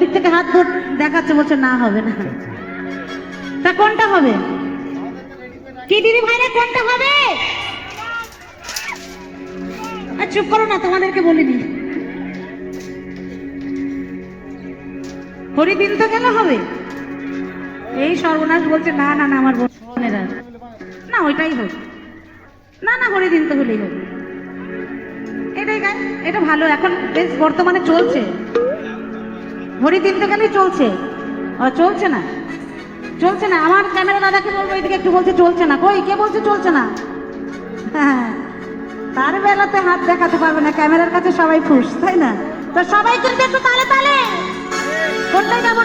দিক থেকে হাত দেখাচ্ছে, বলছে না হবে না। তা কোনটা হবে কি দিদি ভাইরা, কোনটা হবে? চুপ করো না, তোমাদেরকে বলিনি। হরিদিন তো গেলে হবে। এই সর্বনাশ বলছে না না না, আমার বোনেরা না ওইটাই হোক, না না হরিদিন তো হলেই হোক, এটাই গাই, এটা ভালো, এখন বেশ বর্তমানে চলছে। হরিদিন তো গেলেই চলছে, চলছে না, চলছে না। আমার ক্যামেরা দাদাকে বলবো এদিকে একটু, বলছে চলছে না। কই কে বলছে চলছে না? হ্যাঁ, তার বেলাতে হাত দেখাতে পারবে না, ক্যামেরার কাছে সবাই খুশ, তাই না? তো সবাই কিন্তু একটু তালে তালে, কোনটাই যাবো?